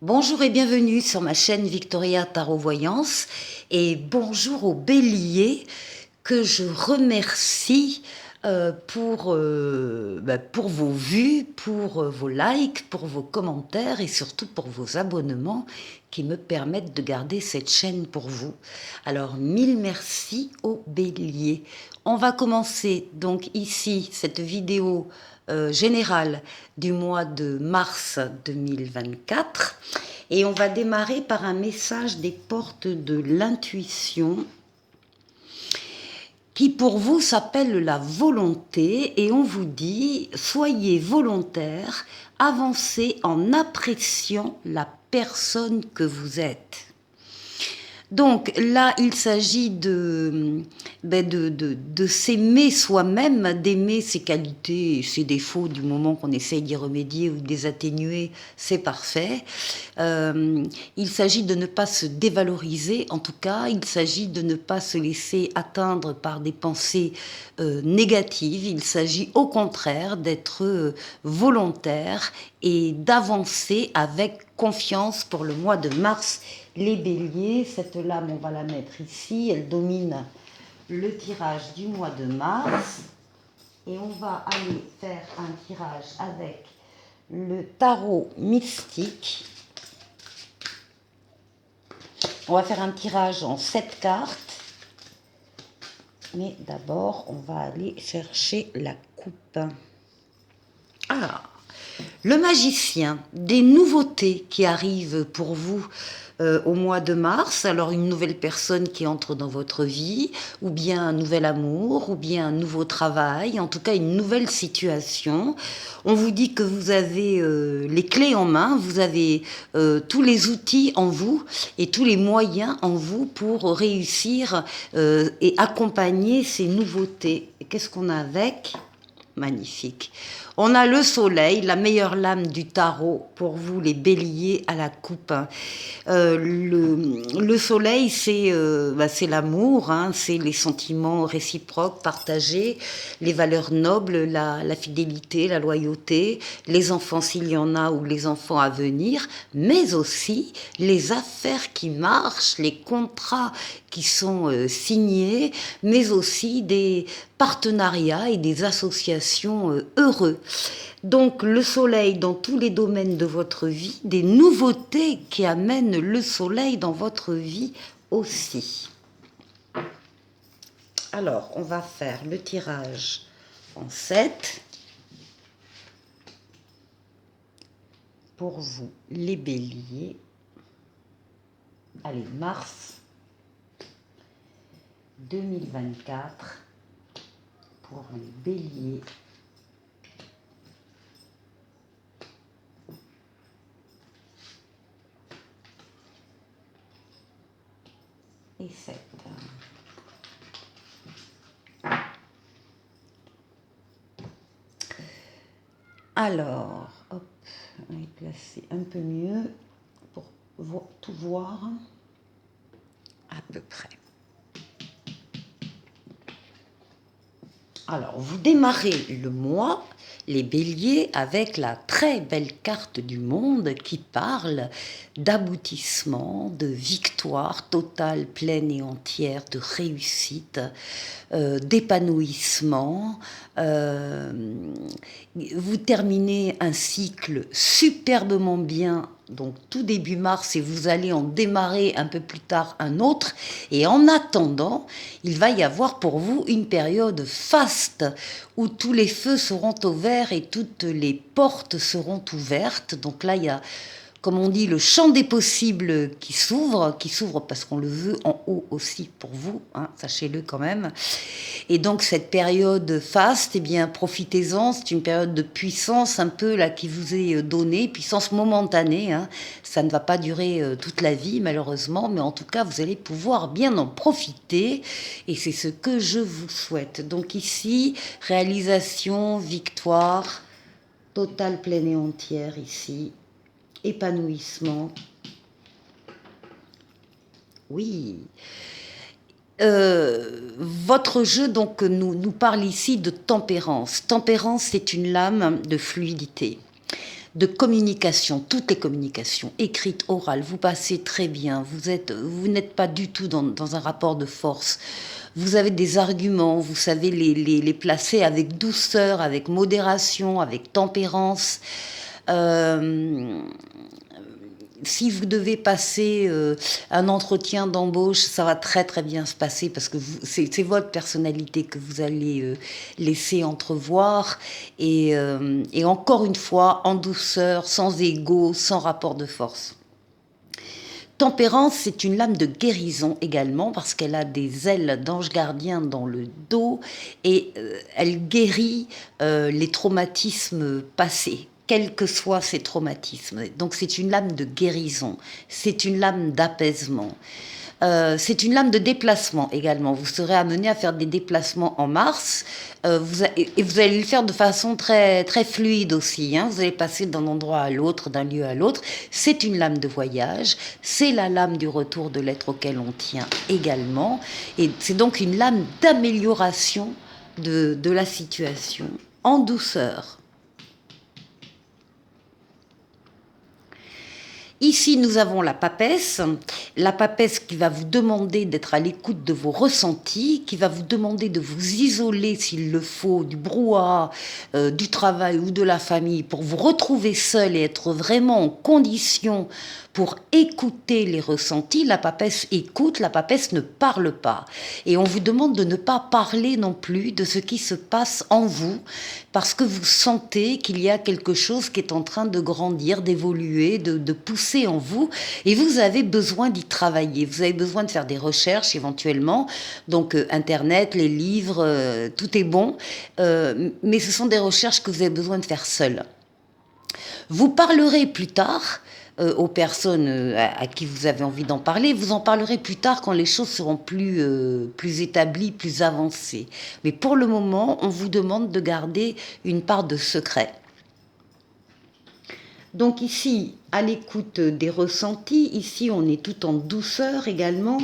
Bonjour et bienvenue sur ma chaîne Victoria Tarot Voyance et bonjour aux béliers que je remercie pour vos vues, pour vos likes, pour vos commentaires et surtout pour vos abonnements qui me permettent de garder cette chaîne pour vous. Alors mille merci aux béliers. On va commencer donc ici cette vidéo générale du mois de mars 2024 et on va démarrer par un message des portes de l'intuition qui pour vous s'appelle la volonté et on vous dit soyez volontaire, avancez en appréciant la personne que vous êtes. Donc là, il s'agit de s'aimer soi-même, d'aimer ses qualités et ses défauts du moment qu'on essaye d'y remédier ou de les atténuer, c'est parfait. Il s'agit de ne pas se dévaloriser, en tout cas, il s'agit de ne pas se laisser atteindre par des pensées négatives, il s'agit au contraire d'être volontaire et d'avancer avec confiance pour le mois de mars. Les béliers, cette lame, on va la mettre ici, elle domine le tirage du mois de mars. Et on va aller faire un tirage avec le tarot mystique. On va faire un tirage en 7 cartes. Mais d'abord, on va aller chercher la coupe. Ah, le magicien, des nouveautés qui arrivent pour vous au mois de mars. Alors une nouvelle personne qui entre dans votre vie, ou bien un nouvel amour, ou bien un nouveau travail, en tout cas une nouvelle situation. On vous dit que vous avez les clés en main, vous avez tous les outils en vous et tous les moyens en vous pour réussir et accompagner ces nouveautés. Qu'est-ce qu'on a avec ? Magnifique. On a le soleil, la meilleure lame du tarot pour vous les béliers à la coupe. Le soleil, c'est l'amour, hein, c'est les sentiments réciproques, partagés, les valeurs nobles, la fidélité, la loyauté, les enfants s'il y en a ou les enfants à venir, mais aussi les affaires qui marchent, les contrats qui sont signés, mais aussi des partenariats et des associations heureux. Donc le soleil dans tous les domaines de votre vie, des nouveautés qui amènent le soleil dans votre vie aussi. Alors, on va faire le tirage en 7 pour vous, les béliers. Allez, mars 2024 pour les béliers. Et 7. Alors, hop, on va placer un peu mieux pour tout voir à peu près. Alors, vous démarrez le mois, les béliers, avec la très belle carte du monde qui parle d'aboutissement, de victoire totale, pleine et entière, de réussite, d'épanouissement. Vous terminez un cycle superbement bien, donc tout début mars, et vous allez en démarrer un peu plus tard un autre. Et en attendant, il va y avoir pour vous une période faste où tous les feux seront au vert et toutes les portes seront ouvertes. Donc là, il y a, comme on dit, le champ des possibles qui s'ouvre parce qu'on le veut en haut aussi pour vous, hein, sachez-le quand même. Et donc cette période faste, eh bien profitez-en, c'est une période de puissance un peu là qui vous est donnée, puissance momentanée, hein. Ça ne va pas durer toute la vie malheureusement, mais en tout cas vous allez pouvoir bien en profiter et c'est ce que je vous souhaite. Donc ici, réalisation, victoire, totale, pleine et entière ici. Épanouissement. Oui. Votre jeu donc nous parle ici de tempérance. Tempérance, c'est une lame de fluidité. de communication, toutes les communications, écrites, orales, vous passez très bien, vous n'êtes pas du tout dans un rapport de force. Vous avez des arguments, vous savez les placer avec douceur, avec modération, avec tempérance. Si vous devez passer un entretien d'embauche, ça va très très bien se passer parce que c'est votre personnalité que vous allez laisser entrevoir et encore une fois en douceur, sans ego, sans rapport de force. Tempérance, c'est une lame de guérison également parce qu'elle a des ailes d'ange gardien dans le dos et elle guérit les traumatismes passés, quels que soient ces traumatismes. Donc c'est une lame de guérison, c'est une lame d'apaisement. C'est une lame de déplacement également. Vous serez amené à faire des déplacements en Mars et vous allez le faire de façon très, très fluide aussi. Vous allez passer d'un endroit à l'autre, d'un lieu à l'autre. C'est une lame de voyage. C'est la lame du retour de l'être auquel on tient également. Et c'est donc une lame d'amélioration de la situation en douceur. Ici, nous avons la papesse qui va vous demander d'être à l'écoute de vos ressentis, qui va vous demander de vous isoler s'il le faut du brouhaha, du travail ou de la famille pour vous retrouver seul et être vraiment en condition pour écouter les ressentis. La papesse écoute, la papesse ne parle pas. Et on vous demande de ne pas parler non plus de ce qui se passe en vous, parce que vous sentez qu'il y a quelque chose qui est en train de grandir, d'évoluer, de pousser en vous, et vous avez besoin d'y travailler. Vous avez besoin de faire des recherches éventuellement, donc Internet, les livres, tout est bon, mais ce sont des recherches que vous avez besoin de faire seul. Vous parlerez plus tard aux personnes à qui vous avez envie d'en parler. Vous en parlerez plus tard quand les choses seront plus établies, plus avancées. Mais pour le moment, on vous demande de garder une part de secret. Donc ici, à l'écoute des ressentis, ici on est tout en douceur également,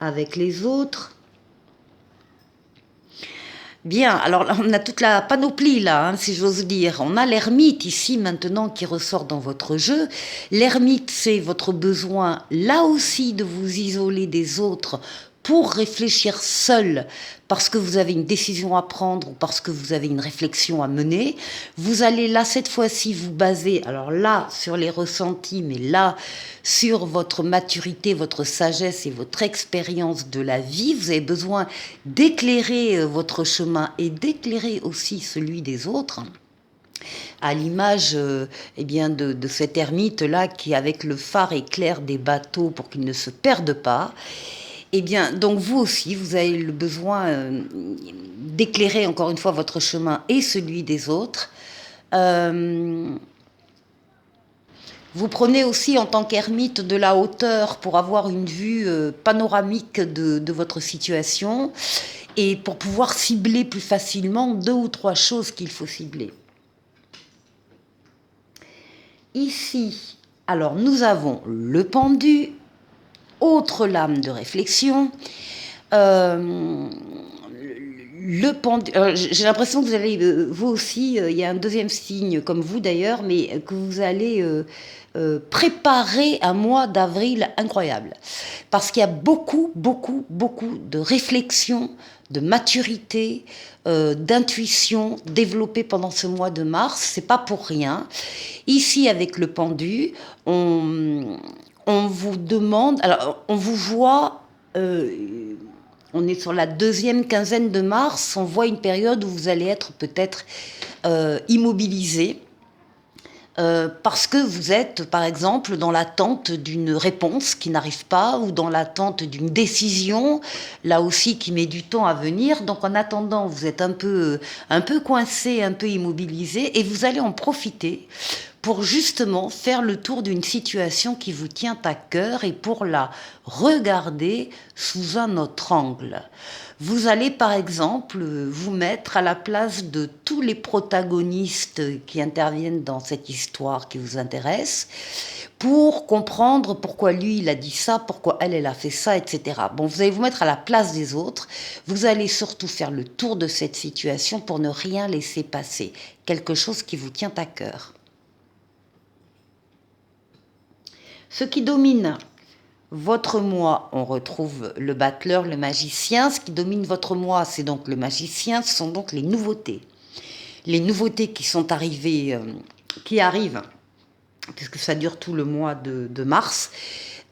avec les autres. Bien, alors on a toute la panoplie là, si j'ose dire. On a l'ermite ici maintenant qui ressort dans votre jeu. L'ermite, c'est votre besoin là aussi de vous isoler des autres pour réfléchir seul, parce que vous avez une décision à prendre ou parce que vous avez une réflexion à mener. Vous allez là, cette fois-ci, vous baser, alors là, sur les ressentis, mais là, sur votre maturité, votre sagesse et votre expérience de la vie. Vous avez besoin d'éclairer votre chemin et d'éclairer aussi celui des autres. À l'image de cet ermite-là qui, avec le phare, éclaire des bateaux pour qu'ils ne se perdent pas. Eh bien, donc vous aussi, vous avez le besoin d'éclairer encore une fois votre chemin et celui des autres. Vous prenez aussi en tant qu'ermite de la hauteur pour avoir une vue panoramique de votre situation et pour pouvoir cibler plus facilement 2 ou 3 choses qu'il faut cibler. Ici, alors nous avons le pendu, autre lame de réflexion. Le pendu, j'ai l'impression que vous allez, vous aussi, il y a un deuxième signe comme vous d'ailleurs, mais que vous allez préparer un mois d'avril incroyable. Parce qu'il y a beaucoup de réflexion, de maturité, d'intuition développée pendant ce mois de mars. C'est pas pour rien. Ici, avec le pendu, on vous demande, alors on vous voit, on est sur la 2e quinzaine de mars, on voit une période où vous allez être peut-être immobilisé, parce que vous êtes, par exemple, dans l'attente d'une réponse qui n'arrive pas, ou dans l'attente d'une décision, là aussi qui met du temps à venir. Donc en attendant, vous êtes un peu coincé, un peu immobilisé, et vous allez en profiter pour justement faire le tour d'une situation qui vous tient à cœur et pour la regarder sous un autre angle. Vous allez par exemple vous mettre à la place de tous les protagonistes qui interviennent dans cette histoire qui vous intéresse pour comprendre pourquoi lui il a dit ça, pourquoi elle a fait ça, etc. Bon, vous allez vous mettre à la place des autres, vous allez surtout faire le tour de cette situation pour ne rien laisser passer, quelque chose qui vous tient à cœur. Ce qui domine votre moi, on retrouve le battleur, le magicien. Ce qui domine votre moi, c'est donc le magicien, ce sont donc les nouveautés. Les nouveautés qui sont arrivées, qui arrivent, puisque ça dure tout le mois de mars,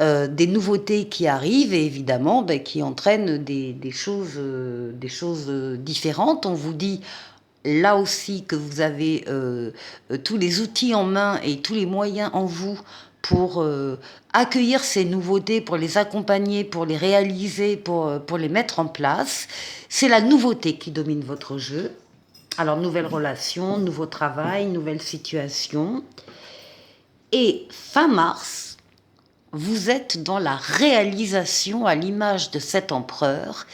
des nouveautés qui arrivent et évidemment qui entraînent des choses différentes. On vous dit là aussi que vous avez tous les outils en main et tous les moyens en vous pour accueillir ces nouveautés, pour les accompagner, pour les réaliser, pour les mettre en place. C'est la nouveauté qui domine votre jeu. Alors, nouvelle relation, nouveau travail, nouvelle situation. Et fin mars, vous êtes dans la réalisation à l'image de cet empereur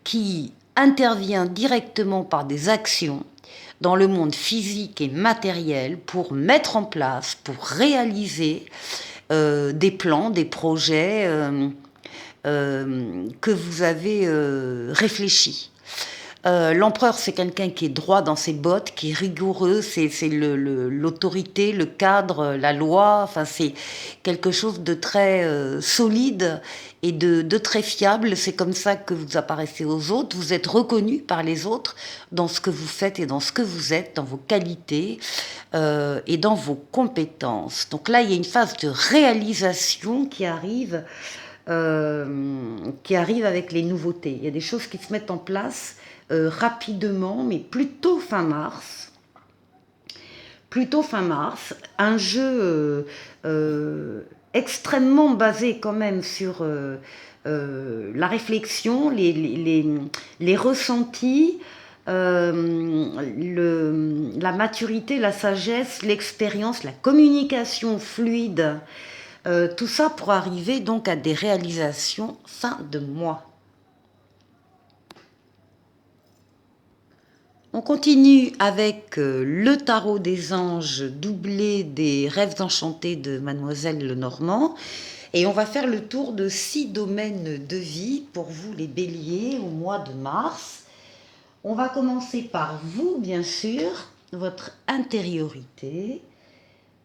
qui intervient directement par des actions dans le monde physique et matériel pour mettre en place, pour réaliser des plans, des projets que vous avez réfléchis. L'empereur, c'est quelqu'un qui est droit dans ses bottes, qui est rigoureux, c'est l'autorité, le cadre, la loi, enfin c'est quelque chose de très solide et de très fiable. C'est comme ça que vous apparaissez aux autres, vous êtes reconnu par les autres dans ce que vous faites et dans ce que vous êtes, dans vos qualités et dans vos compétences. Donc là, il y a une phase de réalisation qui arrive avec les nouveautés. Il y a des choses qui se mettent en place rapidement, mais plutôt fin mars. Plutôt fin mars, un jeu extrêmement basé quand même sur la réflexion, les ressentis, la maturité, la sagesse, l'expérience, la communication fluide, tout ça pour arriver donc à des réalisations fin de mois. On continue avec le tarot des anges doublé des rêves enchantés de Mademoiselle Lenormand. Et on va faire le tour de 6 domaines de vie pour vous les béliers au mois de mars. On va commencer par vous, bien sûr, votre intériorité.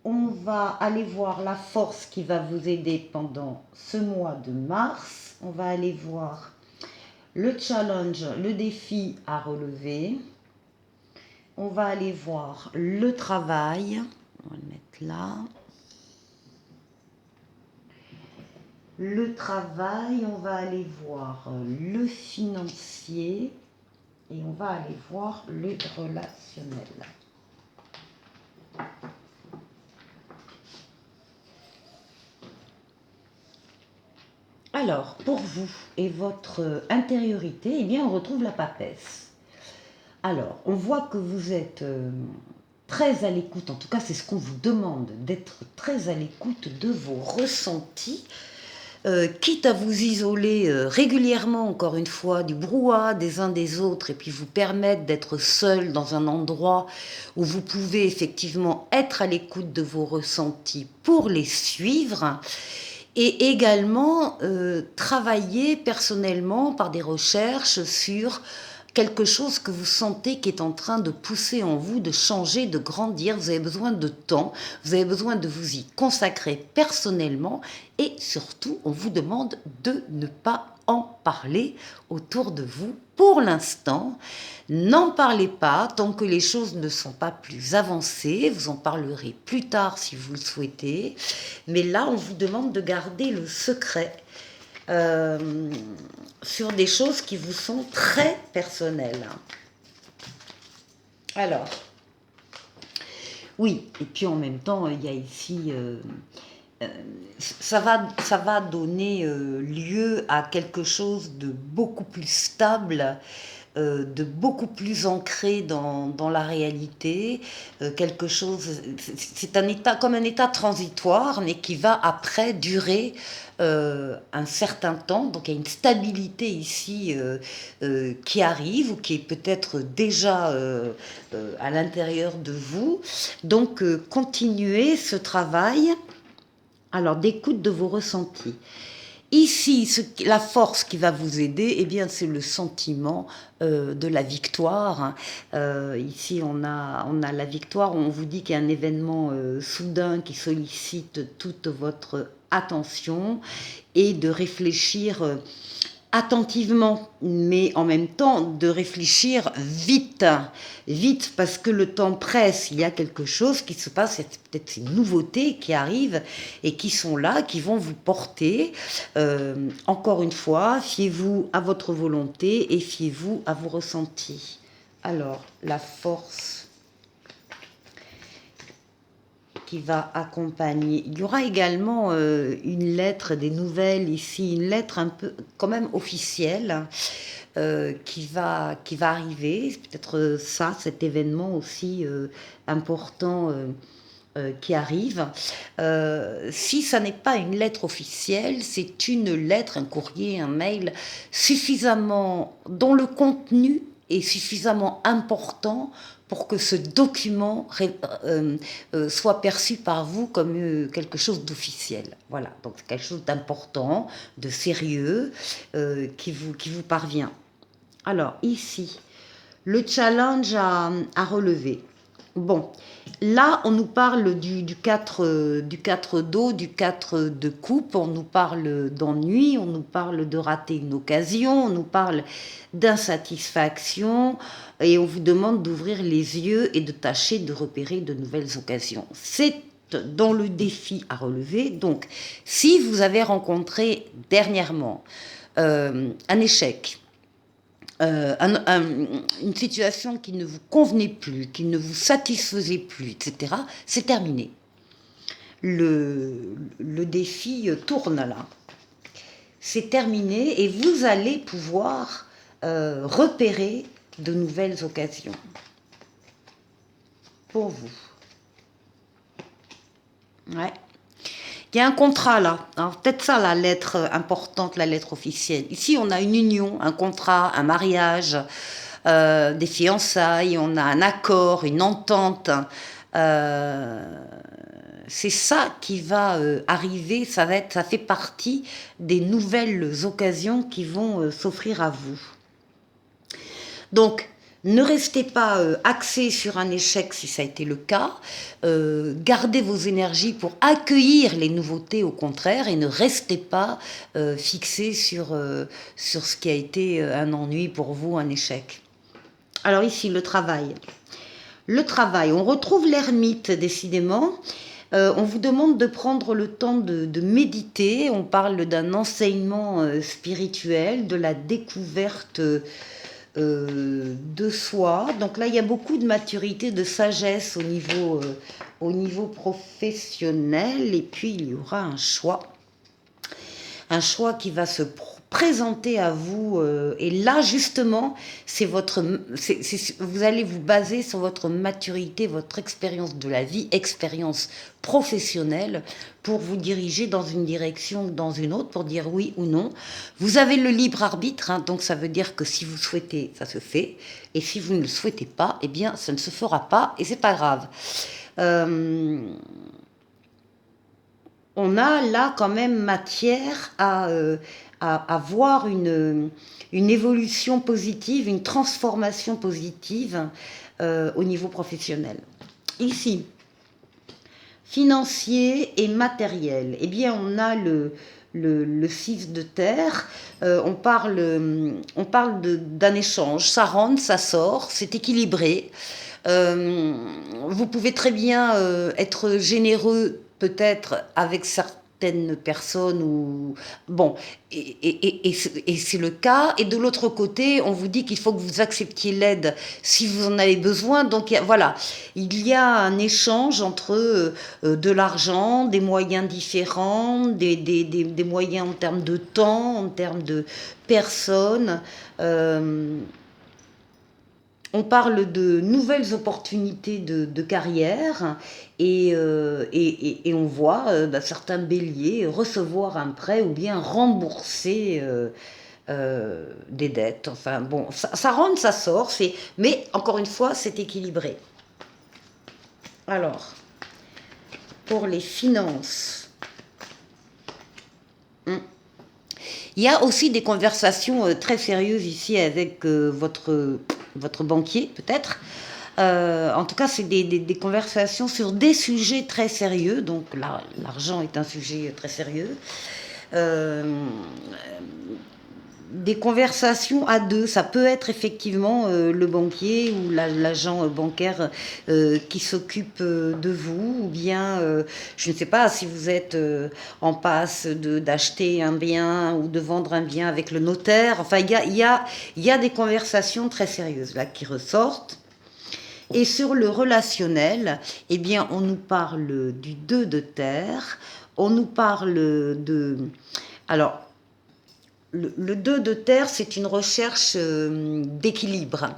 On va aller voir la force qui va vous aider pendant ce mois de mars. On va aller voir le challenge, le défi à relever. On va aller voir le travail. On va le mettre là. Le travail, on va aller voir le financier et on va aller voir le relationnel. Alors, pour vous et votre intériorité, eh bien, on retrouve la papesse. Alors, on voit que vous êtes très à l'écoute, en tout cas c'est ce qu'on vous demande, d'être très à l'écoute de vos ressentis, quitte à vous isoler régulièrement, encore une fois, du brouhaha des uns des autres, et puis vous permettre d'être seul dans un endroit où vous pouvez effectivement être à l'écoute de vos ressentis pour les suivre, et également travailler personnellement par des recherches sur quelque chose que vous sentez qui est en train de pousser en vous, de changer, de grandir. Vous avez besoin de temps, vous avez besoin de vous y consacrer personnellement et surtout, on vous demande de ne pas en parler autour de vous pour l'instant. N'en parlez pas tant que les choses ne sont pas plus avancées. Vous en parlerez plus tard si vous le souhaitez. Mais là, on vous demande de garder le secret. Sur des choses qui vous sont très personnelles. Alors, oui, et puis en même temps, il y a ici, ça va donner lieu à quelque chose de beaucoup plus stable, de beaucoup plus ancré dans la réalité, quelque chose, c'est un état comme un état transitoire, mais qui va après durer un certain temps. Donc il y a une stabilité ici qui arrive ou qui est peut-être déjà à l'intérieur de vous. Donc continuez ce travail alors d'écoute de vos ressentis. Ici, la force qui va vous aider, eh bien, c'est le sentiment de la victoire. Ici, on a la victoire. On vous dit qu'il y a un événement soudain qui sollicite toute votre attention et de réfléchir attentivement, mais en même temps de réfléchir vite, vite parce que le temps presse, il y a quelque chose qui se passe, c'est peut-être ces nouveautés qui arrivent et qui sont là, qui vont vous porter. Encore une fois, fiez-vous à votre volonté et fiez-vous à vos ressentis. Alors, la force qui va accompagner. Il y aura également une lettre, des nouvelles ici, une lettre un peu quand même officielle qui va arriver. C'est peut-être ça, cet événement aussi important qui arrive. Si ça n'est pas une lettre officielle, c'est une lettre, un courrier, un mail suffisamment, dont le contenu est suffisamment important pour que ce document soit perçu par vous comme quelque chose d'officiel. Voilà, donc c'est quelque chose d'important, de sérieux, qui vous parvient. Alors ici, le challenge à relever. Bon, là, on nous parle du 4 d'eau, du 4 de coupe, on nous parle d'ennui, on nous parle de rater une occasion, on nous parle d'insatisfaction, et on vous demande d'ouvrir les yeux et de tâcher de repérer de nouvelles occasions. C'est dans le défi à relever. Donc, si vous avez rencontré dernièrement un échec, une situation qui ne vous convenait plus, qui ne vous satisfaisait plus, etc., c'est terminé. Le défi tourne là. C'est terminé et vous allez pouvoir repérer de nouvelles occasions pour vous. Ouais. Il y a un contrat là, alors peut-être ça la lettre importante, la lettre officielle. Ici on a une union, un contrat, un mariage, des fiançailles, on a un accord, une entente. C'est ça qui va arriver, ça fait partie des nouvelles occasions qui vont s'offrir à vous. Donc, ne restez pas axé sur un échec si ça a été le cas. Gardez vos énergies pour accueillir les nouveautés au contraire et ne restez pas fixé sur ce qui a été un ennui pour vous, un échec. Alors ici, le travail. Le travail, on retrouve l'ermite décidément. On vous demande de prendre le temps de méditer. On parle d'un enseignement spirituel, de la découverte de soi. Donc là, il y a beaucoup de maturité, de sagesse au niveau professionnel. Et puis, il y aura un choix qui va se présenter à vous. Et là, justement, vous allez vous baser sur votre maturité, votre expérience de la vie, expérience professionnelle, pour vous diriger dans une direction ou dans une autre, pour dire oui ou non. Vous avez le libre arbitre, hein, donc ça veut dire que si vous souhaitez, ça se fait. Et si vous ne le souhaitez pas, eh bien, ça ne se fera pas et c'est pas grave. On a là quand même matière à voir une évolution positive, une transformation positive au niveau professionnel. Ici, financier et matériel, eh bien on a le 6 de terre, on parle d'un échange, ça rentre, ça sort, c'est équilibré. Vous pouvez très bien être généreux peut-être avec certaines personnes ou bon et c'est le cas, et de l'autre côté on vous dit qu'il faut que vous acceptiez l'aide si vous en avez besoin. Donc voilà, il y a un échange entre de l'argent, des moyens différents, des moyens en termes de temps, en termes de personnes, On parle de nouvelles opportunités de carrière et on voit certains béliers recevoir un prêt ou bien rembourser des dettes. Enfin bon, ça rentre, ça sort, mais encore une fois, c'est équilibré. Alors, pour les finances, il y a aussi des conversations très sérieuses ici avec votre banquier, peut-être. En tout cas, c'est des conversations sur des sujets très sérieux. Donc, l'argent est un sujet très sérieux. Des conversations à deux, ça peut être effectivement le banquier ou l'agent bancaire qui s'occupe de vous, ou bien, je ne sais pas, si vous êtes en passe d'acheter un bien ou de vendre un bien avec le notaire. Enfin, il y a des conversations très sérieuses là qui ressortent. Et sur le relationnel, eh bien, on nous parle du 2 de terre, on nous parle de... Alors, le 2 de terre, c'est une recherche d'équilibre.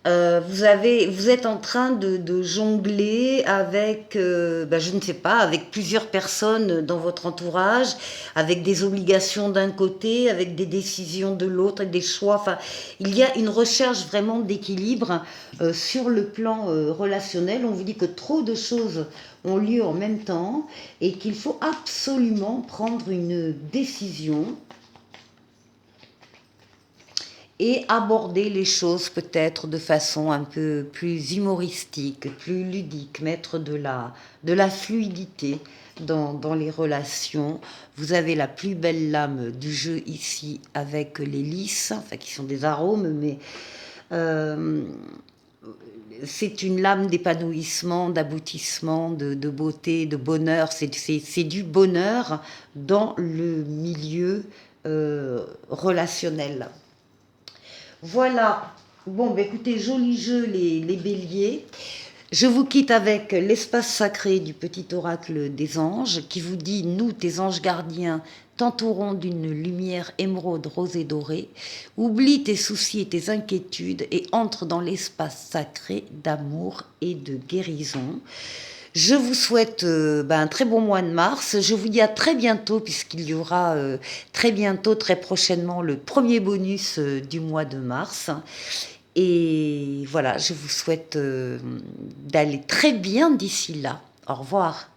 Vous êtes en train de jongler avec, je ne sais pas, avec plusieurs personnes dans votre entourage, avec des obligations d'un côté, avec des décisions de l'autre, avec des choix. Enfin, il y a une recherche vraiment d'équilibre sur le plan relationnel. On vous dit que trop de choses ont lieu en même temps et qu'il faut absolument prendre une décision et aborder les choses peut-être de façon un peu plus humoristique, plus ludique, mettre de la fluidité dans les relations. Vous avez la plus belle lame du jeu ici avec les lys, enfin qui sont des arômes, mais c'est une lame d'épanouissement, d'aboutissement, de beauté, de bonheur. C'est du bonheur dans le milieu relationnel. Voilà. Bon, écoutez, joli jeu les béliers. Je vous quitte avec l'espace sacré du petit oracle des anges qui vous dit: nous, tes anges gardiens, t'entourons d'une lumière émeraude rosée dorée. Oublie tes soucis et tes inquiétudes et entre dans l'espace sacré d'amour et de guérison. Je vous souhaite un très bon mois de mars. Je vous dis à très bientôt, puisqu'il y aura très bientôt, très prochainement, le premier bonus du mois de mars. Et voilà, je vous souhaite d'aller très bien d'ici là. Au revoir.